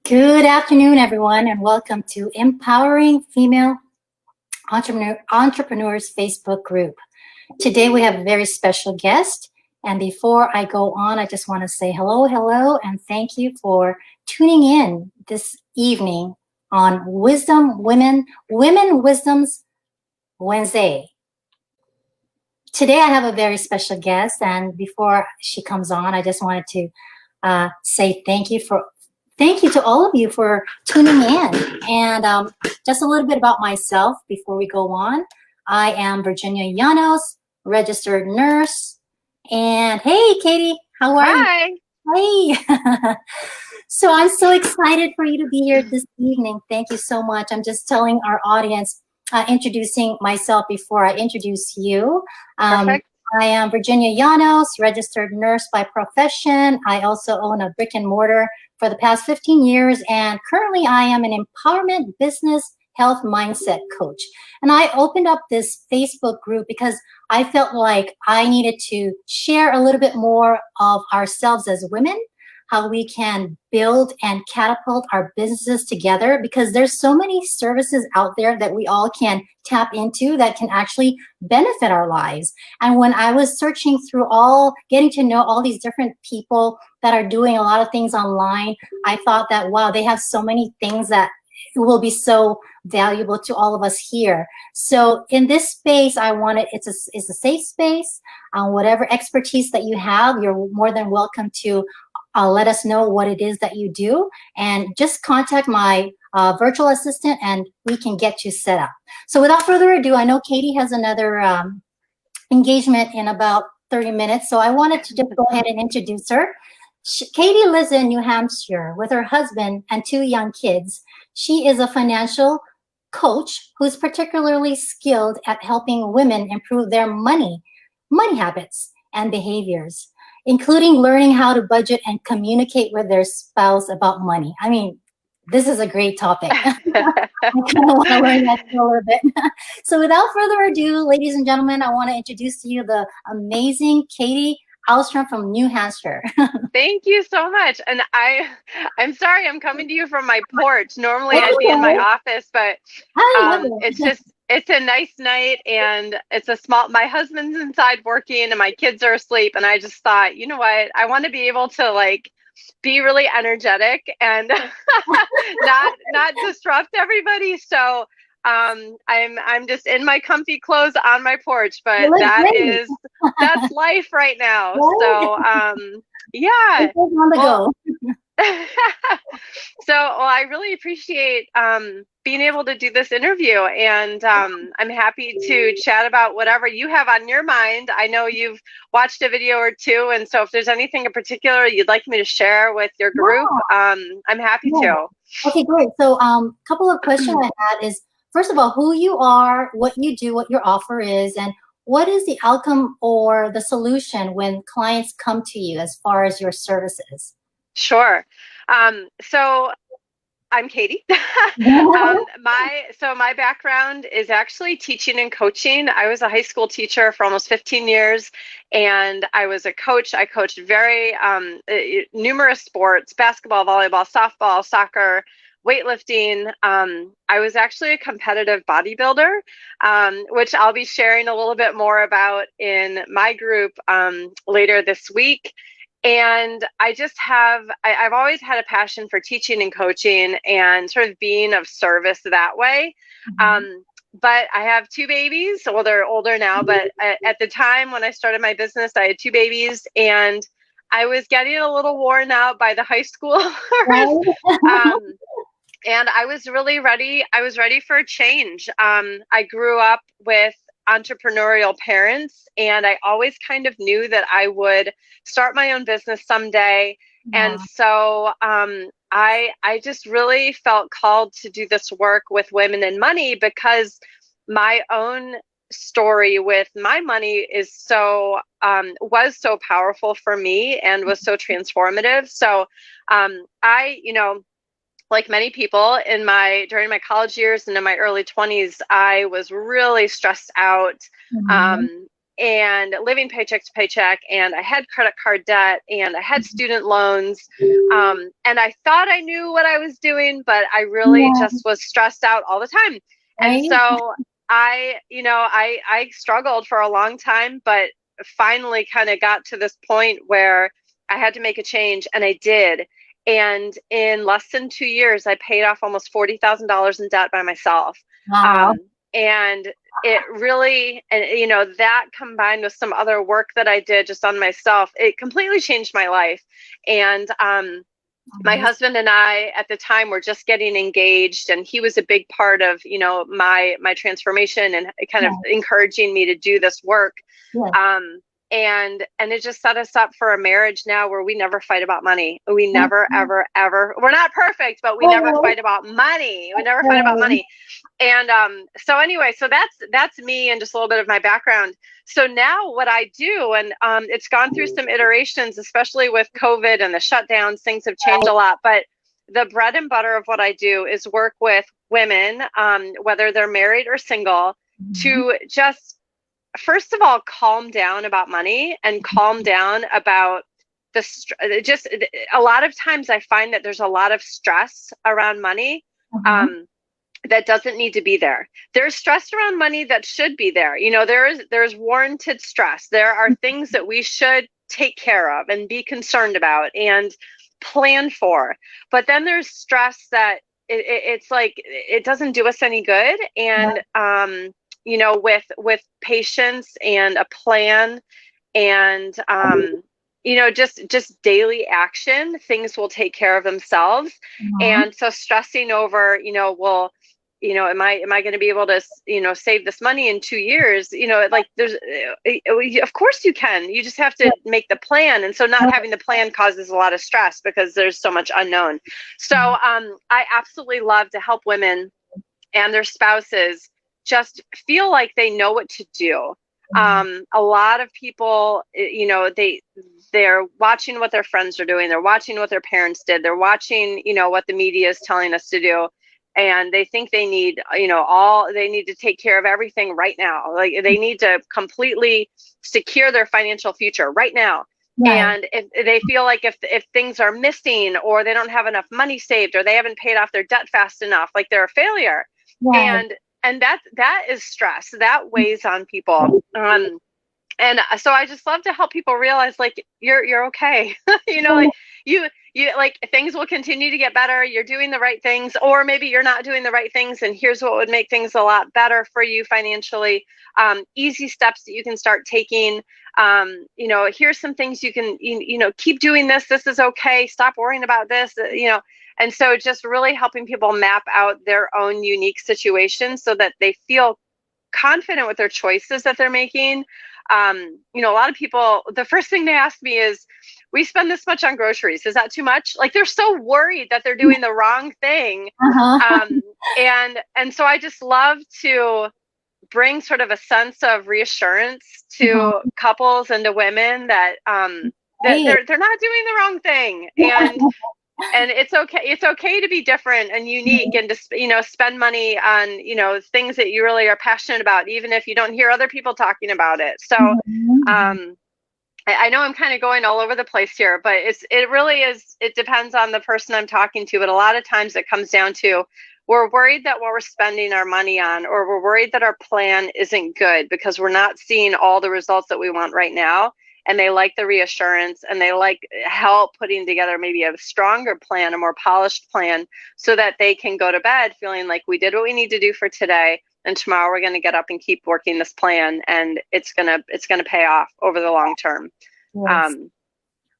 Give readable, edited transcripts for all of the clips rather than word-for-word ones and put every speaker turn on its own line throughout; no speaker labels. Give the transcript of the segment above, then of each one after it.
Good afternoon, everyone, and welcome to Empowering Female Entrepreneurs Facebook group. Today we have a very special guest. And before I go on, I just want to say hello, and thank you for tuning in this evening on Women Wisdoms Wednesday. Today I have a very special guest, and before she comes on, I just wanted to say thank you to all of you for tuning in. And just a little bit about myself before we go on. I am Virginia Llanos, registered nurse. And hey, Katie, how are you?
Hi.
Hey. So I'm so excited for you to be here this evening. Thank you so much. I'm just telling our audience, introducing myself before I introduce you. Um,
Perfect.
I am Virginia Llanos, registered nurse by profession. I also own a brick and mortar for the past 15 years, and currently I am an empowerment business health mindset coach. And I opened up this Facebook group because I felt like I needed to share a little bit more of ourselves as women, how we can build and catapult our businesses together, because there's so many services out there that we all can tap into that can actually benefit our lives. And when I was searching through getting to know all these different people that are doing a lot of things online, I thought that, wow, they have so many things that will be so valuable to all of us here. So in this space, it's a safe space. Whatever expertise that you have, you're more than welcome to let us know what it is that you do, and just contact my virtual assistant and we can get you set up. So without further ado, I know Katie has another engagement in about 30 minutes. So I wanted to just go ahead and introduce her. Katie lives in New Hampshire with her husband and two young kids. She is a financial coach who's particularly skilled at helping women improve their money habits and behaviors, including learning how to budget and communicate with their spouse about money. I mean, this is a great topic. I kind of want to learn that a little bit. So without further ado, ladies and gentlemen, I want to introduce to you the amazing Katy Almstrom from New Hampshire.
Thank you so much. And I'm sorry I'm coming to you from my porch. Normally
That's
I'd be in my
okay.
office, but
I love it.
it's a nice night and my husband's inside working and my kids are asleep, and I just thought, you know what? I want to be able to be really energetic and not disrupt everybody. So I'm just in my comfy clothes on my porch,
You
but
look great.
that's life right now.
Right?
So yeah.
It's on the
Well,
go.
I really appreciate being able to do this interview, and I'm happy to chat about whatever you have on your mind. I know you've watched a video or two, and so if there's anything in particular you'd like me to share with your group, I'm happy
Yeah.
to.
Okay, great. So, couple of questions I had is, first of all, who you are, what you do, what your offer is, and what is the outcome or the solution when clients come to you as far as your services?
Sure. So I'm Katy. My background is actually teaching and coaching. I was a high school teacher for almost 15 years, and I was a coach. I coached very numerous sports: basketball, volleyball, softball, soccer, weightlifting. I was actually a competitive bodybuilder, which I'll be sharing a little bit more about in my group later this week. And I've always had a passion for teaching and coaching and sort of being of service that way. But I have two babies. Well, they're older now, but at the time when I started my business, I had two babies, and I was getting a little worn out by the high schoolers. um, and I was really ready. I was ready for a change. I grew up with entrepreneurial parents, and I always kind of knew that I would start my own business someday. And
Yeah.
so I just really felt called to do this work with women and money, because my own story with my money was so powerful for me and was so transformative. So I like many people during my college years and in my early 20s, I was really stressed out.
Mhm.
Um, and living paycheck to paycheck, and I had credit card debt, and I had student loans, and I thought I knew what I was doing, but I really
Yeah.
just was stressed out all the time. And
Right?
so I struggled for a long time, but finally kind of got to this point where I had to make a change, and I did. And in less than 2 years, I paid off almost $40,000 in debt by myself.
Wow.
And it really, and that combined with some other work that I did just on myself, it completely changed my life. And my husband and I at the time were just getting engaged, and he was a big part of my transformation and kind of encouraging me to do this work.
Yeah.
And it just set us up for a marriage now where we never fight about money. We never, ever, ever, we're not perfect, but we never fight about money. We never fight about money. And so anyway, so that's me and just a little bit of my background. So now what I do, and it's gone through some iterations, especially with COVID and the shutdowns, things have changed a lot. But the bread and butter of what I do is work with women, whether they're married or single, to just, first of all, calm down about money and calm down about just a lot of times I find that there's a lot of stress around money. That doesn't need to be there. There's stress around money that should be there. There's warranted stress. There are things that we should take care of and be concerned about and plan for. But then there's stress that it's like it doesn't do us any good. And with patience and a plan and just daily action, things will take care of themselves. And so stressing over, am I going to be able to, save this money in 2 years? Like of course you can. You just have to make the plan. And so not having the plan causes a lot of stress because there's so much unknown. So I absolutely love to help women and their spouses just feel like they know what to do. A lot of people, they're watching what their friends are doing. They're watching what their parents did. They're watching, what the media is telling us to do. And they think they need, they need to take care of everything right now. Like they need to completely secure their financial future right now. And if they feel like if things are missing or they don't have enough money saved or they haven't paid off their debt fast enough, like they're a failure. And that is stress that weighs on people. And so I just love to help people realize like you're okay. Like you like things will continue to get better. You're doing the right things, or maybe you're not doing the right things. And here's what would make things a lot better for you financially. Easy steps that you can start taking. Here's some things you can, keep doing this. This is okay. Stop worrying about this, And so just really helping people map out their own unique situations so that they feel confident with their choices that they're making. A lot of people, the first thing they ask me is, we spend this much on groceries. Is that too much? Like they're so worried that they're doing the wrong thing. And so I just love to bring sort of a sense of reassurance to couples and to women that they're not doing the wrong thing. And it's okay. It's okay to be different and unique and to, spend money on, things that you really are passionate about, even if you don't hear other people talking about it. So I know I'm kind of going all over the place here, but it really is. It depends on the person I'm talking to. But a lot of times it comes down to we're worried that what we're spending our money on, or we're worried that our plan isn't good because we're not seeing all the results that we want right now. And they like the reassurance and they like help putting together maybe a stronger plan, a more polished plan, so that they can go to bed feeling like we did what we need to do for today. And tomorrow we're going to get up and keep working this plan, and it's gonna pay off over the long term.
Yes.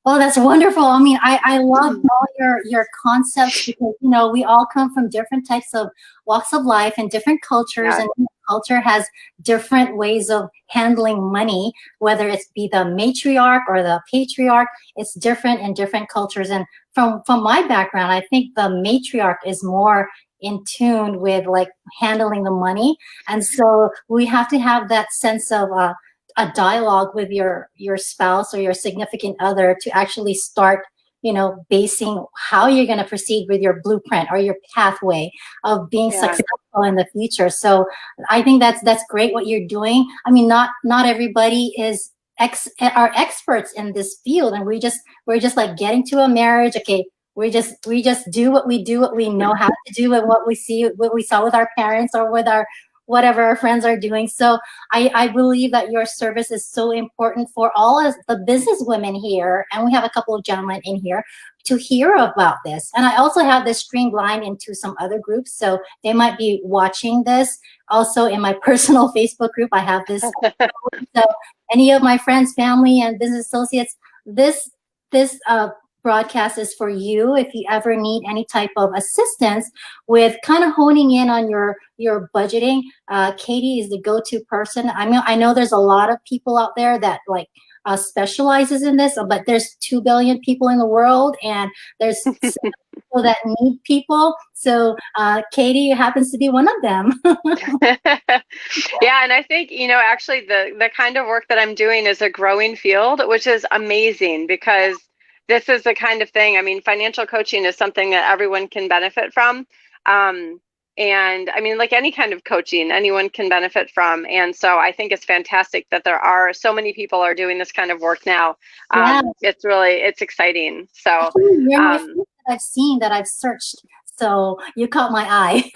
Oh, that's wonderful. I mean, I love all your concepts because, we all come from different types of walks of life and different cultures, and culture has different ways of handling money, whether it's be the matriarch or the patriarch. It's different in different cultures. And from my background, I think the matriarch is more in tune with like handling the money. And so we have to have that sense of a dialogue with your spouse or your significant other to actually start basing how you're going to proceed with your blueprint or your pathway of being successful in the future. So I think that's great what you're doing. I mean, not everybody is are experts in this field, and we're just like getting to a marriage. Okay, we just do what we know how to do, and what we saw with our parents or with our whatever our friends are doing. So I believe that your service is so important for all of the business women here, and we have a couple of gentlemen in here to hear about this. And I also have this streamlined into some other groups, so they might be watching this. Also in my personal Facebook group, I have this. So any of my friends, family, and business associates, this broadcast is for you if you ever need any type of assistance with kind of honing in on your budgeting. Katy is the go-to person. I know there's a lot of people out there that specializes in this, but there's 2 billion people in the world, and there's people that need people. So Katy happens to be one of them.
Yeah, and I think, actually the kind of work that I'm doing is a growing field, which is amazing, because this is the kind of thing, I mean, financial coaching is something that everyone can benefit from. And I mean, like any kind of coaching, anyone can benefit from. And so I think it's fantastic that there are so many people are doing this kind of work now. It's exciting. So
I've seen that I've searched. So you caught my eye.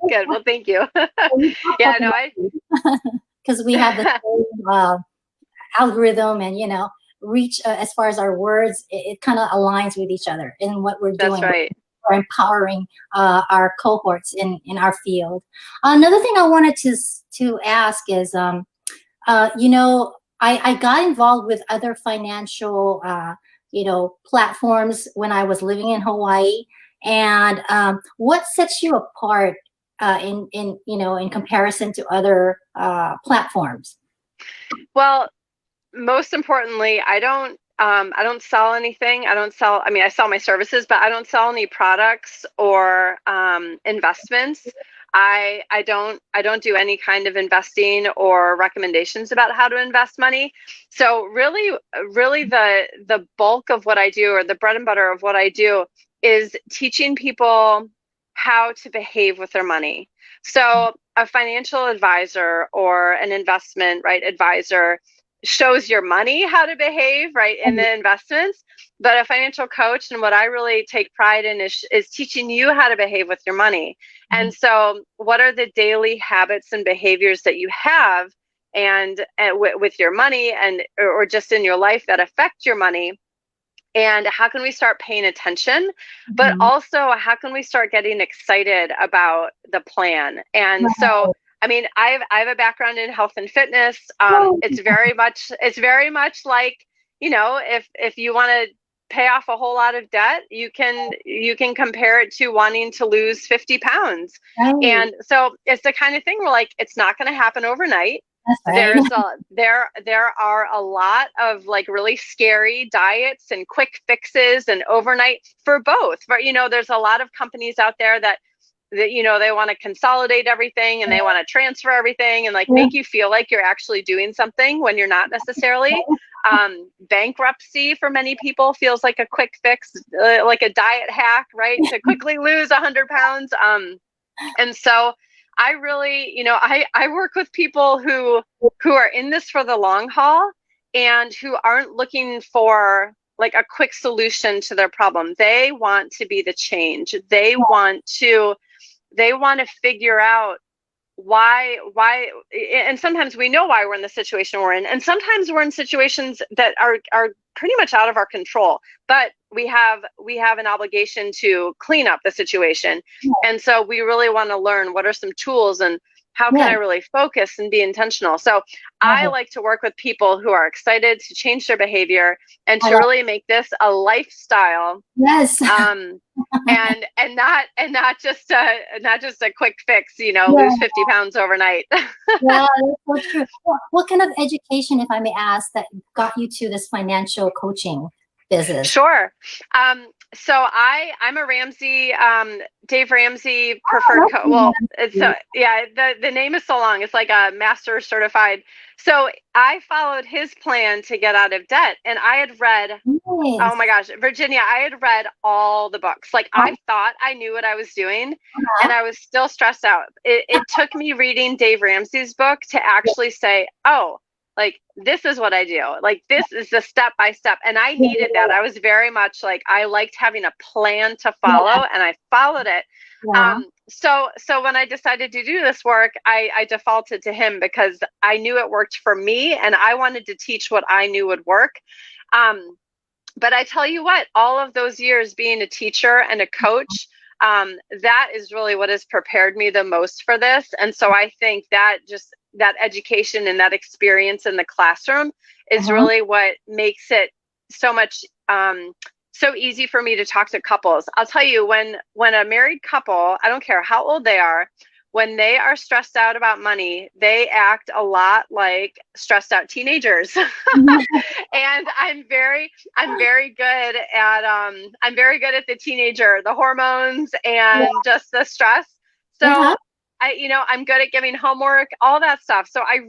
Good. Well, thank you. Yeah, no,
because we have the same algorithm, and reach as far as our words, it kind of aligns with each other in what we're doing.
That's right.
We're empowering our cohorts in our field. Another thing I wanted to ask is, I got involved with other financial, platforms when I was living in Hawaii. And what sets you apart in comparison to other platforms?
Well, most importantly, I don't sell anything. I sell my services, but I don't sell any products or investments. I don't do any kind of investing or recommendations about how to invest money. So really the bulk of what I do, or the bread and butter of what I do, is teaching people how to behave with their money. So a financial advisor or an investment advisor shows your money how to behave in the investments, but a financial coach, and what I really take pride in, is teaching you how to behave with your money. And so what are the daily habits and behaviors that you have and with your money, and or just in your life, that affect your money? And how can we start paying attention? But also, how can we start getting excited about the plan? And so, I mean, I have a background in health and fitness. It's very much like, if you want to pay off a whole lot of debt, you can compare it to wanting to lose 50 pounds. And so it's the kind of thing where, it's not going to happen overnight. There are a lot of really scary diets and quick fixes and overnight for both. But there's a lot of companies out there that they want to consolidate everything, and they want to transfer everything, and make you feel like you're actually doing something when you're not necessarily. Bankruptcy for many people feels like a quick fix, like a diet hack, to quickly lose 100 pounds. And so I really, I work with people who are in this for the long haul, and who aren't looking for a quick solution to their problem. They want to be the change. They want to figure out why, and sometimes we know why we're in the situation we're in, and sometimes we're in situations that are pretty much out of our control, but we have an obligation to clean up the situation. And so we really want to learn what are some tools, and how can I really focus and be intentional. So I like to work with people who are excited to change their behavior and to really make this a lifestyle.
Yes.
And not just a quick fix, lose 50 pounds overnight.
Yeah, that's so true. What kind of education, if I may ask, that got you to this financial coaching business?
Sure. So I'm a Ramsey, Dave Ramsey preferred
Oh,
well, it's yeah, the name is so long. It's like a master certified. So I followed his plan to get out of debt, and I had read, oh my
nice.
gosh, Virginia, I had read all the books. Like
Oh,
I thought I knew what I was doing, and
uh-huh.
I was still stressed out. It took me reading Dave Ramsey's book to actually say, oh, like this is what I do. Like this is the step by step. And I
Yeah,
needed that. I was very much like I liked having a plan to
yeah,
follow, and I followed it.
yeah,
So when I decided to do this work, I defaulted to him because I knew it worked for me, and I wanted to teach what I knew would work. Um, but I tell you what, all of those years being a teacher and a coach, that is really what has prepared me the most for this. And so I think that just that education and that experience in the classroom is
uh-huh.
really what makes it so much so easy for me to talk to couples. I'll tell you, when a married couple, I don't care how old they are, when they are stressed out about money, they act a lot like stressed out teenagers. And I'm very good at the teenager, the hormones
Yeah,
and just the stress. So
uh-huh.
I'm good at giving homework, all that stuff. So I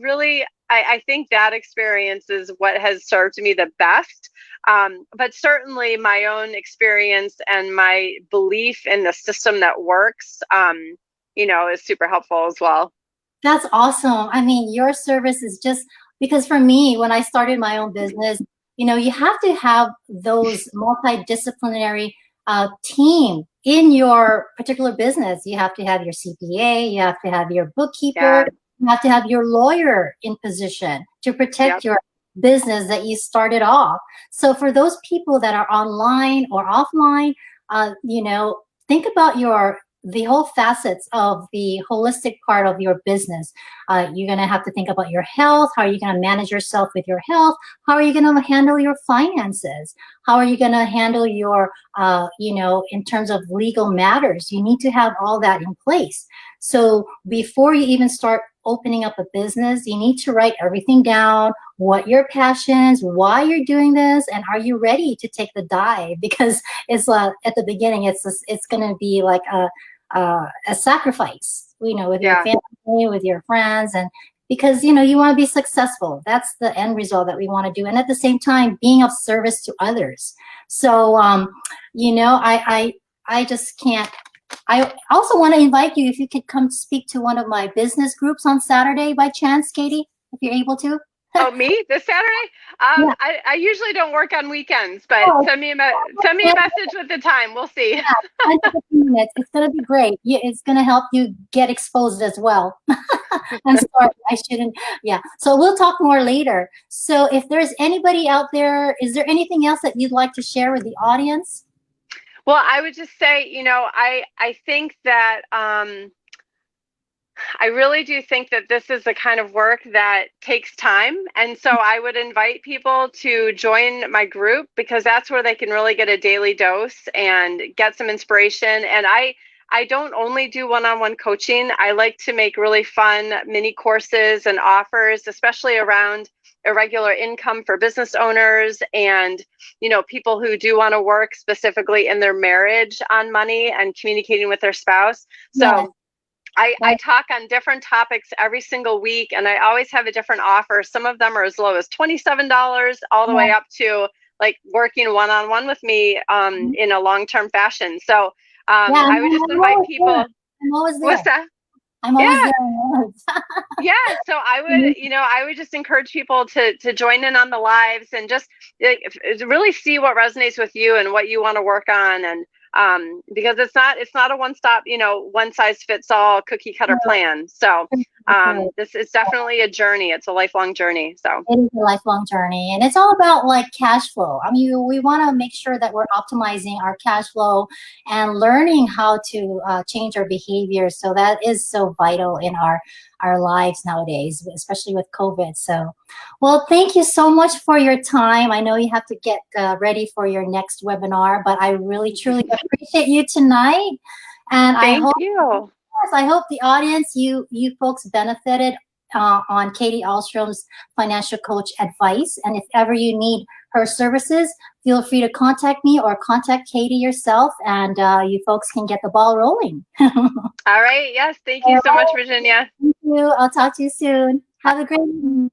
think that experience is what has served me the best. But certainly my own experience and my belief in the system that works, is super helpful as well.
That's awesome. I mean, your service is just because for me, when I started my own business, you have to have those multidisciplinary team in your particular business. You have to have your CPA, you have to have your bookkeeper,
Yeah.
you have to have your lawyer in position to protect
Yep.
your business that you started off. So for those people that are online or offline, think about the whole facets of the holistic part of your business. You're going to have to think about your health. How are you going to manage yourself with your health? How are you going to handle your finances? How are you going to handle your, in terms of legal matters? You need to have all that in place. So before you even start opening up a business, you need to write everything down, what your passions, why you're doing this, and are you ready to take the dive? Because it's at the beginning, it's going to be like a sacrifice, with your
Yeah.
family, with your friends, and because you want to be successful. That's the end result that we want to do, and at the same time, being of service to others. So, I just can't. I also want to invite you if you could come speak to one of my business groups on Saturday by chance, Katie, if you're able to.
Oh, me this Saturday?
Yeah.
I usually don't work on weekends, but
Oh,
send me a message with the time. We'll see.
yeah. 10 to 15 minutes. It's going to be great. It's going to help you get exposed as well. I'm sorry, I shouldn't. Yeah. So we'll talk more later. So if there's anybody out there, is there anything else that you'd like to share with the audience?
Well, I would just say, I think that I really do think that this is the kind of work that takes time. And so I would invite people to join my group because that's where they can really get a daily dose and get some inspiration. And I don't only do one-on-one coaching. I like to make really fun mini courses and offers, especially around irregular income for business owners and people who do want to work specifically in their marriage on money and communicating with their spouse.
Yes.
So I talk on different topics every single week, and I always have a different offer. Some of them are as low as $27 all the way
Yeah.
up to like working one-on-one with me in a long-term fashion. So
Yeah,
I would just
I'm
invite
always there.
people.
I'm always
What's
there.
that?
I'm always
Yeah,
there.
yeah. So I would just encourage people to join in on the lives and just really see what resonates with you and what you want to work on, and because it's not a one size fits all cookie cutter plan. So this is definitely a journey. It's a lifelong journey. So
It is a lifelong journey, and it's all about like cash flow. I mean, we want to make sure that we're optimizing our cash flow and learning how to change our behavior. So that is so vital in our lives nowadays, especially with COVID. So, well, thank you so much for your time. I know you have to get ready for your next webinar, but I really truly appreciate you tonight, and I
thank
hope
you.
yes, I hope the audience, you folks benefited on Katy Almstrom's financial coach advice. And if ever you need her services, feel free to contact me or contact Katy yourself, and you folks can get the ball rolling.
All right. Yes. Thank you so much, Virginia.
Thank you. I'll talk to you soon. Have a great evening.